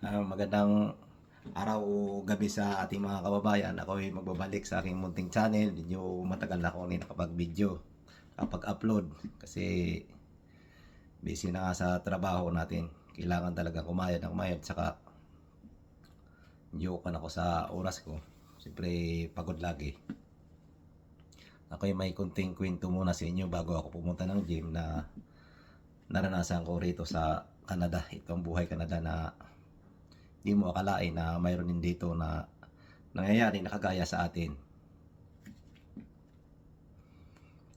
Magandang araw o gabi sa ating mga kababayan. Ako ay magbabalik sa aking munting channel. Medyo matagal na ako hindi nakapag-video, kapag-upload. Kasi busy na nga sa trabaho natin. Kailangan talaga kumayod ng kumayod. Saka joke ako sa oras ko. Siyempre pagod lagi. Ako ay may kunting kwento muna sa inyo bago ako pumunta ng gym na naranasan ko rito sa Canada. Itong buhay Canada na di mo akalain na mayroon din dito na nangyayari na kagaya sa atin.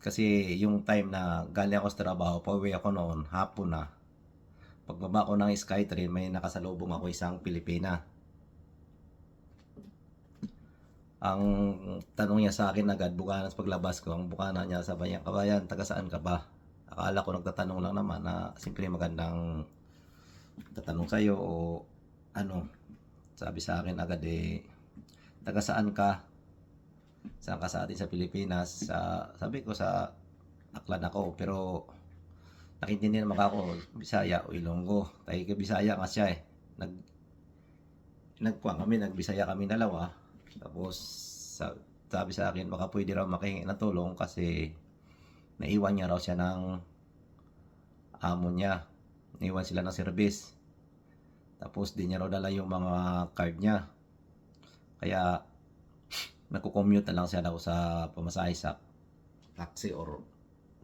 Kasi yung time na galing ako sa trabaho, pauwi ako noon, hapon na. Pagbaba ko ng Skytrain, may nakasalubong ako isang Pilipina. Ang tanong niya sa akin agad, bukana sa paglabas ko, ang bukana niya sabi niya, kabayan, taga saan ka ba? Akala ko nagtatanong lang naman na simple magandang tatanong sa'yo o ano. Sabi sa akin agad taga saan ka? Saan ka sa atin sa Pilipinas? Sabi ko sa Aklan ako, pero nakiintindi naman ako Bisaya o Ilonggo. Tayo ka Bisaya nga siya Nag nagkuha kami, nagbisaya kami dalawa. Tapos sabi sa akin baka pwede raw makihingi ng tulong kasi naiwan niya raw siya ng amo niya. Naiwan sila ng service. Tapos di niya raw dala yung mga card niya. Kaya nagko-commute na lang siya daw sa pamasahe sa taxi or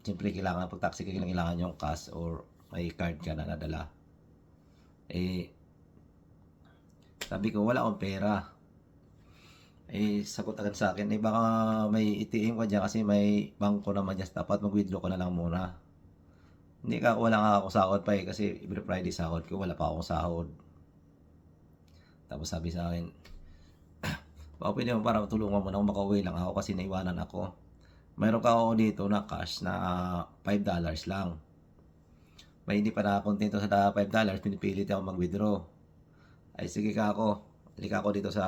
siyempre kailangan pag taxi kailangan yung cash or may card ka na nadala. Sabi ko wala akong pera. Sagot agad sa akin, baka may ATM ka dyan kasi may bangko naman dyan. Dapat mag-withdraw ko na lang muna. Hindi ka, wala nga ako sahod pa kasi every Friday sahod ko, wala pa akong sahod. Tapos sabi sa akin, baka pwede mo para tulungan mo na makauwi lang ako kasi naiwanan ako. Mayroon ka ako dito na cash na $5 lang. May hindi pa nakakontento sa $5, pinipilit ako mag-withdraw. Ay sige ka ako, halika ako dito sa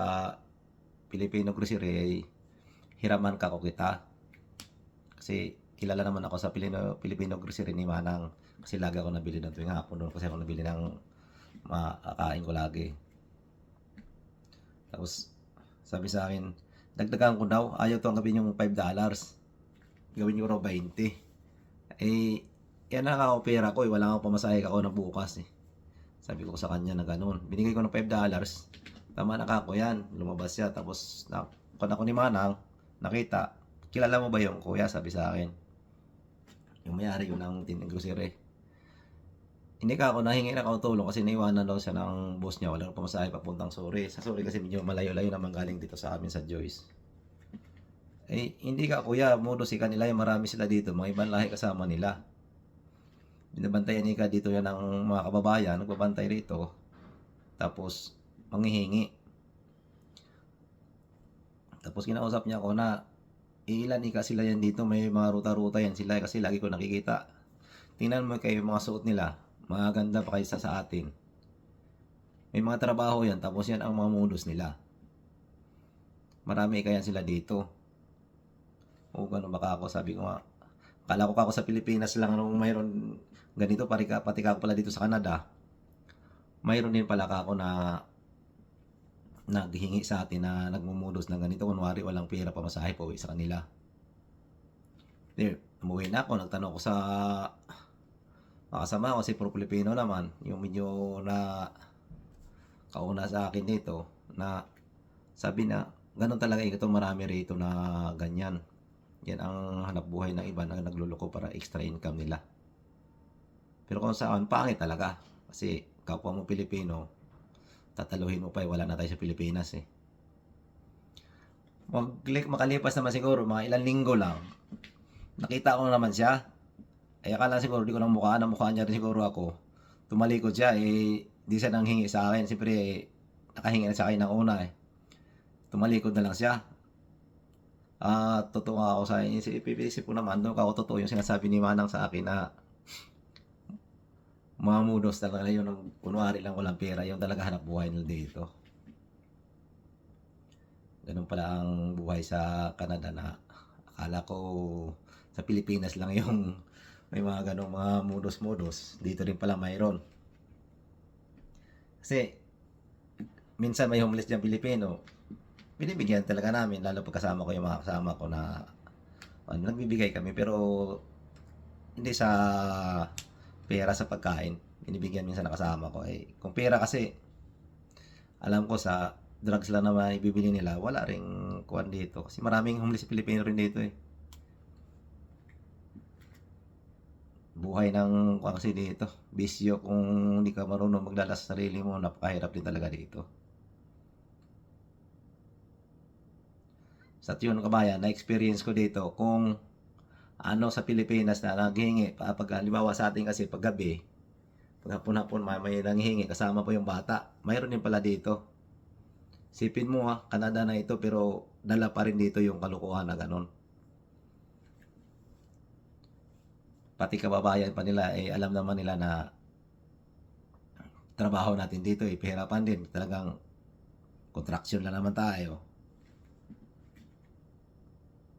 Filipino grocery, hiraman ka ko kita. Kasi kilala naman ako sa Filipino grocery ni Manang. Kasi lagi ako nabili ng tuwing hapon doon kasi ako nabili ng makakain ko lagi. Tapos sabi sa akin, dagdagan ko daw, ayaw tanggapin yung $5. Gawin ko raw 20. Yan na ako pera ko wala akong pamasahe ako na bukas Sabi ko sa kanya na ganoon. Binigay ko ng $5. Tama na kako yan. Lumabas siya. Tapos, kung ako ni Manang, nakita, kilala mo ba yung kuya? Sabi sa akin. Yung mayari yun ng grocery. Hindi ka ako nahingi na ako tulong kasi naiwanan daw siya ng boss niya. Walang pamasahe papuntang Suri. Sa Suri kasi medyo malayo-layo naman galing dito sa amin sa Joyce. Hindi ka kuya. Mudo si kanila yung marami sila dito. Mga ibang lahi kasama nila. Binabantayan ni ka dito yan ng mga kababayan. Nagbabantay rito. Tapos, manghihingi. Tapos kinausap niya ako na ilan sila yan dito, may mga ruta-ruta yan sila kasi lagi ko nakikita. Tingnan mo kayo mga suot nila, mga ganda pa kaysa sa atin. May mga trabaho yan, tapos yan ang mga modus nila. Marami kaya sila dito. O gano'n baka ako, sabi ko nga, akala ko ako sa Pilipinas lang nung mayroon ganito, pati ka pala dito sa Canada. Mayroon din pala ako na naghihingi sa atin na nagmumudos ng ganito. Kunwari walang pera pamasahe pa uwi sa kanila. Umuwi na ako, nagtanong ko sa makasama ko si Pro Filipino naman, yung medyo na kauna sa akin dito, na sabi na ganun talaga ito, marami rito na ganyan. Yan ang hanap buhay ng iba na nagluloko para extra income nila. Pero kung saan, pangit talaga. Kasi kapwa mo Pilipino, tataluhin mo pa wala na tayo sa Pilipinas Makalipas naman siguro mga ilang linggo lang, nakita ko naman siya. Akala siguro di ko lang mukha niya rin siguro ako. Tumalikod siya di siya nang hingi sa akin. Siyempre nakahingi na sa akin ng una Tumalikod na lang siya. Totoo ako sa isip ko naman doon ako totoo yung sinasabi ni Manang sa akin na mga mudos talaga yun, kunwari lang walang pera, yung talaga hanap buhay nila dito. Ganun pala ang buhay sa Canada na akala ko sa Pilipinas lang yung may mga ganong mga mudos-mudos. Dito rin pala mayroon. Kasi minsan may homeless dyan Pilipino, binibigyan talaga namin, lalo pag kasama ko yung mga kasama ko na nagbibigay kami, pero hindi sa pera, sa pagkain. Binibigyan minsan na kasama ko. Eh, kung pera kasi, alam ko sa drugs lang naman ibibili nila, wala ring kuwan dito. Kasi maraming homeless Pilipino rin dito eh. Buhay ng kuwan kasi dito. Bisyo, kung hindi ka marunong magdala sa sarili mo, napakahirap din talaga dito. Sa yun kabayan, na-experience ko dito kung ano sa Pilipinas na naghihingi, pag halimbawa sa atin kasi pag gabi, pag hapon-hapon may nanghihingi, kasama po yung bata, mayroon din pala dito. Sipin mo ha, Canada na ito pero dala pa rin dito yung kalukuhan na ganun. Pati kababayan pa nila, eh alam naman nila na trabaho natin dito, eh pahirapan din. Talagang contraction lang naman tayo.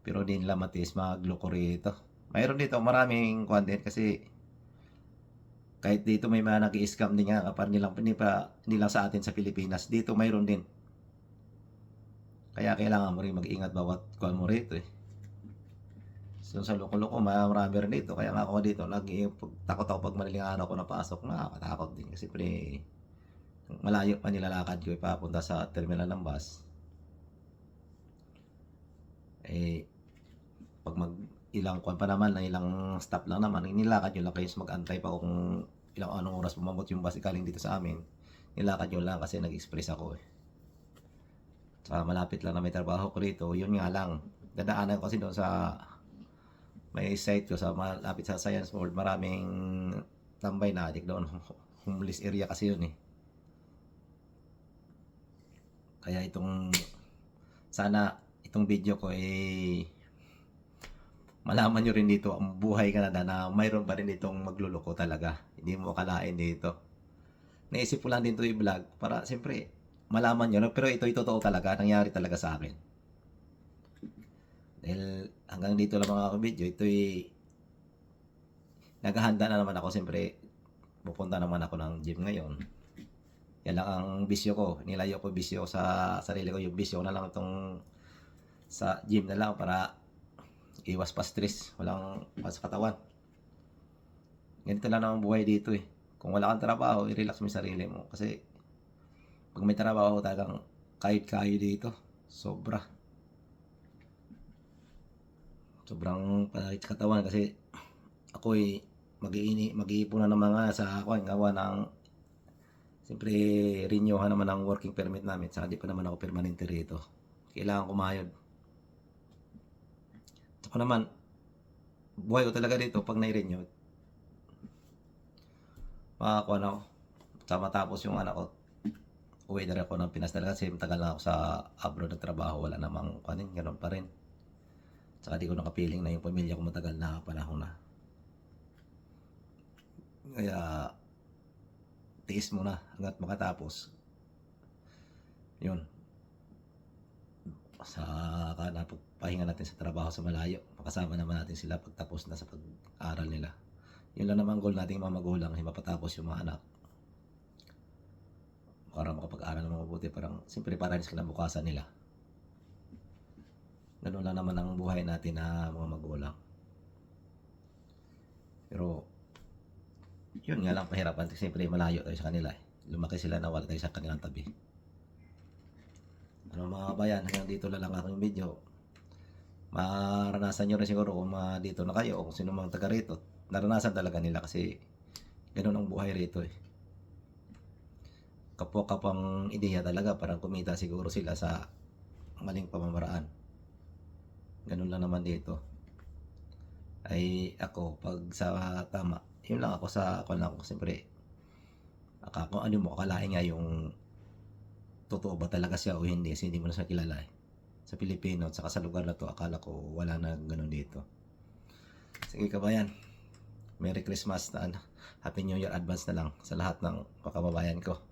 Pero di nila matis magloko rito. Mayroon dito maraming content kasi kahit dito may mga nag-i-scam din nga kapag hindi lang sa atin sa Pilipinas, dito mayroon din. Kaya kailangan mo rin mag-ingat bawat kuha mo rito eh. So sa loko-loko marami rin dito. Kaya nga ako dito takot ako pag madaling araw ko napasok, nakakatakot din kasi malayo pa nilalakad ko ipapunta sa terminal ng bus. Eh pag ilang kuwan pa naman, na ilang stop lang naman, nilakad nyo lang kayo, mag-antay pa kung anong oras bumabot yung bus galing dito sa amin. Nilakad nyo lang kasi nag-express ako eh. Saka malapit lang na may trabaho ko rito, yun nga lang. Dadaanan ko kasi doon sa may site ko sa malapit sa Science World, maraming tambay na adik doon. Homeless area kasi yun eh. Kaya sana itong video ko eh malaman nyo rin dito ang buhay Canada na mayroon pa rin ditong magluloko talaga. Hindi mo akalain dito. Naisip ko lang din ito i-vlog para siyempre malaman nyo. Pero ito totoo talaga. Nangyari talaga sa akin. Dahil hanggang dito lang mga video. Ito'y naghahanda na naman ako. Siyempre pupunta naman ako ng gym ngayon. Yan lang ang bisyo ko. Nilayo ko bisyo sa sarili ko. Yung bisyo na lang itong sa gym na lang para iwas pa stress, walang sa katawan. Ganito lang naman buhay dito eh. Kung wala kang trabaho, i-relax mo yung sarili mo. Kasi pag may trabaho, talagang kahit-kayo dito. Sobrang panakit sa katawan kasi ako eh mag-iipon na ng mga sa gawa ng siyempre renewhan naman ang working permit namin. Saka di pa naman ako permanente rito. Kailangan kumayod. Ako naman, buhay ko talaga dito pag nai-renew. Makakuha na ako. Sa matapos yung anak ko, uwi na rin ako ng Pinas talaga kasi matagal na ako sa abroad na trabaho. Wala namang kanin, ganun pa rin. Saka di ko nakapiling na yung pamilya ko matagal na panahon na. Kaya, tiis muna hanggat makatapos. Yun. Sa pahinga natin sa trabaho sa malayo, makasama naman natin sila pagtapos na sa pag-aral nila. Yun lang naman goal nating mga magulang, mapatapos yung mga anak para makapag-aral ng mabuti, siyempre para rin sila bukasan nila. Ganun lang naman ang buhay natin na mga magulang. Pero yun nga lang pahirapan, siyempre malayo tayo sa kanila eh. Lumaki sila na wala tayo sa kanilang tabi. Mga kabayan, hanggang dito lang aking video. Maranasan nyo rin siguro kung dito na kayo o kung sino mang taga rito. Naranasan talaga nila kasi ganun ang buhay rito eh. Kapwa-kapwang ideya talaga, parang kumita siguro sila sa maling pamamaraan. Ganun lang naman dito. Ay ako, pag sa tama, yun lang ako sa ako siyempre. Kung ano mo, akalain nga yung totoo ba talaga siya o hindi kasi hindi mo na siya kilala eh. Sa Pilipino at saka sa lugar na to, akala ko wala na ganun dito. Sige kabayan, Merry Christmas na Happy New Year advance na lang sa lahat ng kababayan ko.